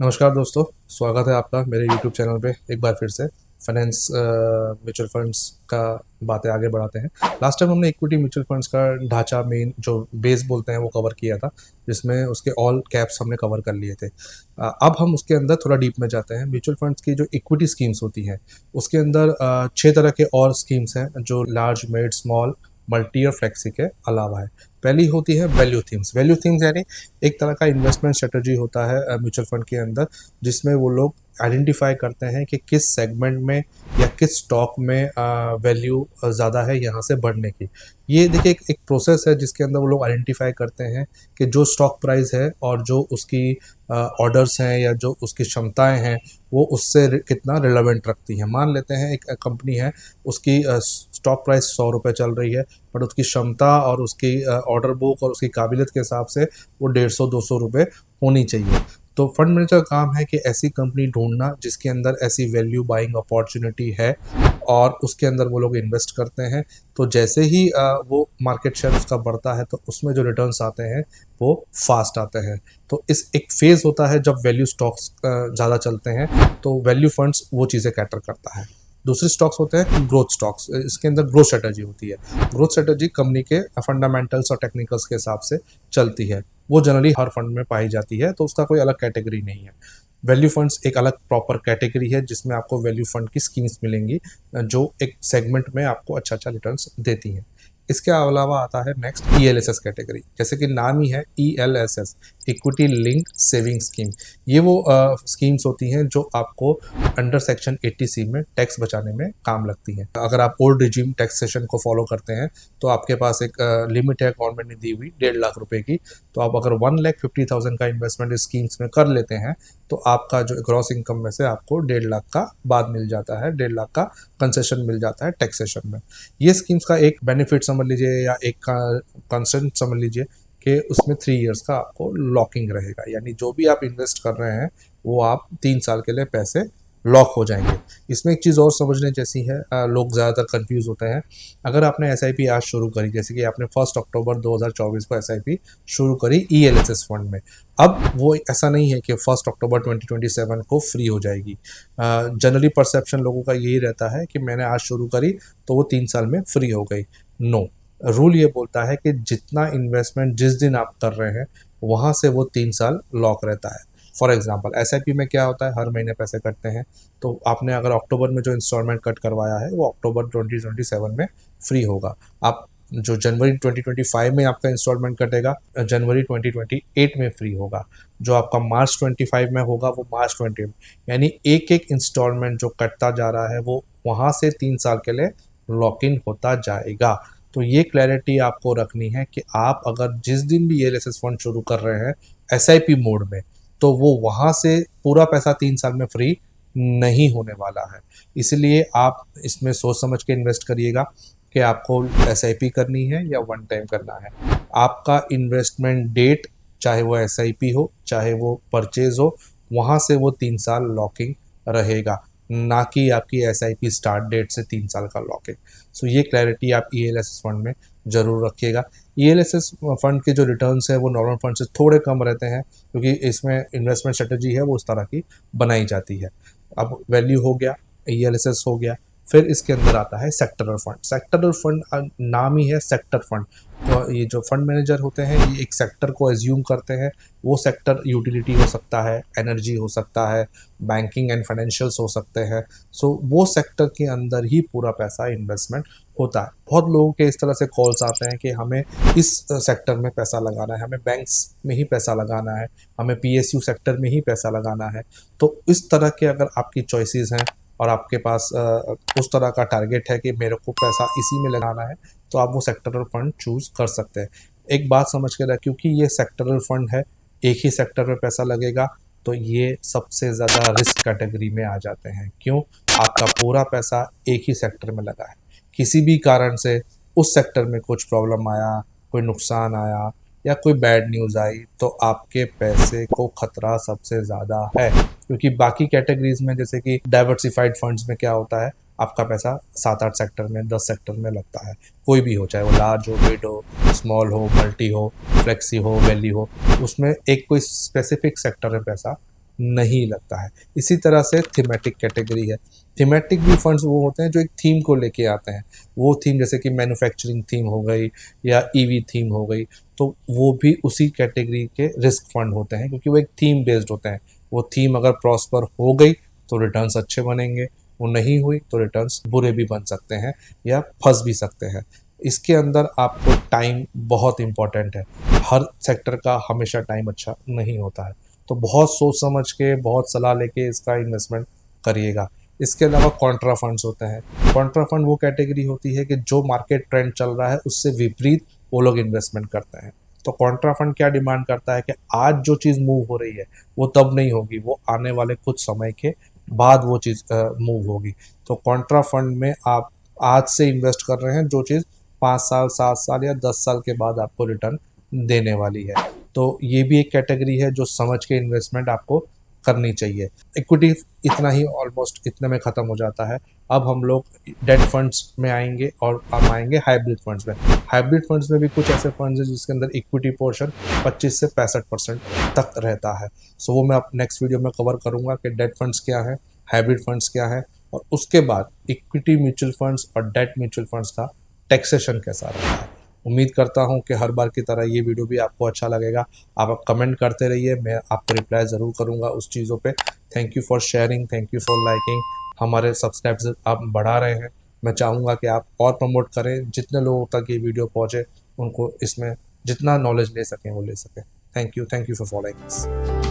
नमस्कार दोस्तों, स्वागत है आपका मेरे YouTube चैनल पे एक बार फिर से। फाइनेंस म्यूचुअल फंड्स का बातें आगे बढ़ाते हैं। लास्ट टाइम हमने इक्विटी म्यूचुअल फंड्स का ढांचा, मेन जो बेस बोलते हैं, वो कवर किया था, जिसमें उसके ऑल कैप्स हमने कवर कर लिए थे। अब हम उसके अंदर थोड़ा डीप में जाते हैं। म्यूचुअल फंड्स की जो इक्विटी स्कीम्स होती हैं, उसके अंदर 6 तरह के और स्कीम्स हैं जो लार्ज, मिड, स्मॉल, मल्टी और फ्लेक्सी के अलावा है। पहली होती है वैल्यू थीम्स। वैल्यू थीम्स यानी एक तरह का इन्वेस्टमेंट स्ट्रेटजी होता है म्यूचुअल फंड के अंदर, जिसमें वो लोग आइडेंटिफाई करते हैं कि किस सेगमेंट में या किस स्टॉक में वैल्यू ज़्यादा है यहाँ से बढ़ने की। ये देखिए एक प्रोसेस है जिसके अंदर वो लोग आइडेंटिफाई करते हैं कि जो स्टॉक प्राइस है और जो उसकी ऑर्डर्स हैं या जो उसकी क्षमताएं हैं, वो उससे कितना रिलेवेंट रखती हैं। मान लेते हैं एक कंपनी है, उसकी स्टॉक प्राइस 100 रुपये चल रही है, बट उसकी क्षमता और उसकी ऑर्डर बुक और उसकी काबिलियत के हिसाब से वो 150-200 रुपये होनी चाहिए। तो फंड मैनेजर का काम है कि ऐसी कंपनी ढूंढना जिसके अंदर ऐसी वैल्यू बाइंग अपॉर्चुनिटी है, और उसके अंदर वो लोग इन्वेस्ट करते हैं। तो जैसे ही वो मार्केट शेयर उसका बढ़ता है, तो उसमें जो रिटर्न्स आते हैं वो फास्ट आते हैं। तो इस एक फेज़ होता है जब वैल्यू स्टॉक्स ज़्यादा चलते हैं, तो वैल्यू फंड्स वो चीज़ें कैटर करता है। दूसरे स्टॉक्स होते हैं ग्रोथ स्टॉक्स। इसके अंदर ग्रोथ स्ट्रेटजी होती है। ग्रोथ स्ट्रेटजी कंपनी के फंडामेंटल्स और टेक्निकल्स के हिसाब से चलती है। वो जनरली हर फंड में पाई जाती है, तो उसका कोई अलग कैटेगरी नहीं है। वैल्यू फंड्स एक अलग प्रॉपर कैटेगरी है जिसमें आपको वैल्यू फंड की स्कीम्स मिलेंगी, जो एक सेगमेंट में आपको अच्छा अच्छा रिटर्न्स देती हैं। इसके अलावा आता है नेक्स्ट ELSS कैटेगरी। जैसे कि नाम ही है ELSS, equity linked saving scheme. ये वो स्कीम्स होती हैं जो आपको अंडर सेक्शन 80C में टैक्स बचाने में काम लगती हैं। अगर आप ओल्ड रिजीम टैक्सेशन को फॉलो करते हैं, तो आपके पास एक लिमिट है गवर्नमेंट ने दी हुई 1.5 लाख रुपए की। तो आप अगर 1,50,000 का इन्वेस्टमेंट इस स्कीम्स में कर लेते हैं, तो आपका जो ग्रॉस इनकम में से आपको 1.5 लाख का बाद मिल जाता है, 1.5 लाख का कंसेशन मिल जाता है टैक्सेशन में। ये स्कीम्स का एक बेनिफिट समझ लीजिए या एक कंसेंट समझ लीजिए कि उसमें 3 इयर्स का आपको लॉकिंग रहेगा, यानी जो भी आप इन्वेस्ट कर रहे हैं वो आप 3 साल के लिए पैसे लॉक हो जाएंगे। इसमें एक चीज़ और समझने जैसी है, लोग ज़्यादातर कंफ्यूज होते हैं। अगर आपने SIP आज शुरू करी, जैसे कि आपने 1 अक्टूबर 2024 को SIP शुरू करी ELSS फंड में, अब वो ऐसा नहीं है कि 1 अक्टूबर 2027 को फ्री हो जाएगी। जनरली परसेप्शन लोगों का यही रहता है कि मैंने आज शुरू करी तो वो 3 साल में फ्री हो गई। नो, रूल ये बोलता है कि जितना इन्वेस्टमेंट जिस दिन आप कर रहे हैं, वहाँ से वो 3 साल लॉक रहता है। फॉर एग्जाम्पल SIP में क्या होता है, हर महीने पैसे कटते हैं। तो आपने अगर अक्टूबर में जो इंस्टॉलमेंट कट करवाया है, वो अक्टूबर 2027 में फ्री होगा। आप जो जनवरी 2025 में आपका इंस्टॉलमेंट कटेगा, जनवरी 2028 में फ्री होगा। जो आपका मार्च 25 में होगा, वो मार्च 20 में, यानी एक एक इंस्टॉलमेंट जो कटता जा रहा है, वो वहाँ से 3 साल के लिए लॉक इन होता जाएगा। तो ये क्लैरिटी आपको रखनी है कि आप अगर जिस दिन भी ELSS फंड शुरू कर रहे हैं SIP मोड में, तो वो वहाँ से पूरा पैसा 3 साल में फ्री नहीं होने वाला है। इसलिए आप इसमें सोच समझ के इन्वेस्ट करिएगा कि आपको SIP करनी है या वन टाइम करना है। आपका इन्वेस्टमेंट डेट, चाहे वो SIP हो चाहे वो परचेज हो, वहाँ से वो 3 साल लॉकिंग रहेगा, ना कि आपकी SIP स्टार्ट डेट से 3 साल का लॉकिंग। सो ये क्लैरिटी आप ELSS फंड में ज़रूर रखिएगा। ELSS फंड के जो रिटर्न्स है वो नॉर्मल फंड से थोड़े कम रहते हैं, क्योंकि इसमें इन्वेस्टमेंट स्ट्रेटजी है वो उस तरह की बनाई जाती है। अब वैल्यू हो गया, ELSS हो गया, फिर इसके अंदर आता है सेक्टरल फंड। सेक्टरल फंड नाम ही है सेक्टर फंड। तो ये जो फंड मैनेजर होते हैं, ये एक सेक्टर को एज्यूम करते हैं। वो सेक्टर यूटिलिटी हो सकता है, एनर्जी हो सकता है, बैंकिंग एंड फाइनेंशियल्स हो सकते हैं। सो वो सेक्टर के अंदर ही पूरा पैसा इन्वेस्टमेंट होता है। बहुत लोगों के इस तरह से कॉल्स आते हैं कि हमें इस सेक्टर में पैसा लगाना है, हमें बैंक्स में ही पैसा लगाना है, हमें PSU सेक्टर में ही पैसा लगाना है। तो इस तरह के अगर आपकी चॉइसेस हैं और आपके पास उस तरह का टारगेट है कि मेरे को पैसा इसी में लगाना है, तो आप वो सेक्टरल फंड चूज़ कर सकते हैं। एक बात समझ के रखें, क्योंकि ये सेक्टरल फंड है, एक ही सेक्टर में पैसा लगेगा, तो ये सबसे ज़्यादा रिस्क कैटेगरी में आ जाते हैं। क्यों? आपका पूरा पैसा एक ही सेक्टर में लगा है, किसी भी कारण से उस सेक्टर में कुछ प्रॉब्लम आया, कोई नुकसान आया या कोई बैड न्यूज़ आई, तो आपके पैसे को खतरा सबसे ज़्यादा है। क्योंकि बाकी कैटेगरीज में, जैसे कि डाइवर्सिफाइड फंड्स में क्या होता है, आपका पैसा 7-8 सेक्टर में, 10 सेक्टर में लगता है। कोई भी हो, चाहे वो लार्ज हो, मिड हो, स्मॉल हो, मल्टी हो, फ्लेक्सी हो, वैली हो, उसमें एक कोई स्पेसिफिक सेक्टर में पैसा नहीं लगता है। इसी तरह से थीमेटिक कैटेगरी है। थीमेटिक भी फंड्स वो होते हैं जो एक थीम को लेके आते हैं। वो थीम जैसे कि मैन्युफैक्चरिंग थीम हो गई या ईवी थीम हो गई, तो वो भी उसी कैटेगरी के रिस्क फंड होते हैं, क्योंकि वो एक थीम बेस्ड होते हैं। वो थीम अगर प्रॉस्पर हो गई तो रिटर्न्स अच्छे बनेंगे, वो नहीं हुई तो रिटर्न्स बुरे भी बन सकते हैं या फंस भी सकते हैं। इसके अंदर आपको टाइम बहुत इंपॉर्टेंट है। हर सेक्टर का हमेशा टाइम अच्छा नहीं होता है, तो बहुत सोच समझ के, बहुत सलाह लेके इसका इन्वेस्टमेंट करिएगा। इसके अलावा कॉन्ट्रा फंड्स होते हैं। कॉन्ट्रा फंड वो कैटेगरी होती है कि जो मार्केट ट्रेंड चल रहा है उससे विपरीत वो लोग इन्वेस्टमेंट करते हैं। तो कॉन्ट्रा फंड क्या डिमांड करता है कि आज जो चीज़ मूव हो रही है वो तब नहीं होगी, वो आने वाले कुछ समय के बाद वो चीज़ मूव होगी। तो कॉन्ट्रा फंड में आप आज से इन्वेस्ट कर रहे हैं जो चीज़ 5 साल, 7 साल या 10 साल के बाद आपको रिटर्न देने वाली है। तो ये भी एक कैटेगरी है जो समझ के इन्वेस्टमेंट आपको करनी चाहिए। इक्विटी इतना ही, ऑलमोस्ट इतने में ख़त्म हो जाता है। अब हम लोग डेट फंड्स में आएंगे और हम आएंगे हाइब्रिड फंड्स में। हाइब्रिड फंड्स में भी कुछ ऐसे फंड्स हैं जिसके अंदर इक्विटी पोर्शन 25 से 65% तक रहता है। सो वो मैं अब नेक्स्ट वीडियो में कवर करूँगा कि डेट फंड्स क्या है, हाइब्रिड फंड्स क्या है, और उसके बाद इक्विटी म्यूचुअल फंड्स और डेट म्यूचुअल फंड्स का टैक्सेशन कैसा रहता है। उम्मीद करता हूँ कि हर बार की तरह ये वीडियो भी आपको अच्छा लगेगा। आप कमेंट करते रहिए, मैं आपको रिप्लाई ज़रूर करूँगा उस चीज़ों पे। Thank you for sharing, thank you for liking. हमारे सब्सक्राइबर्स आप बढ़ा रहे हैं। मैं चाहूँगा कि आप और प्रमोट करें, जितने लोगों तक ये वीडियो पहुँचे उनको इसमें जितना नॉलेज ले सकें वो ले सकें। Thank you for following us.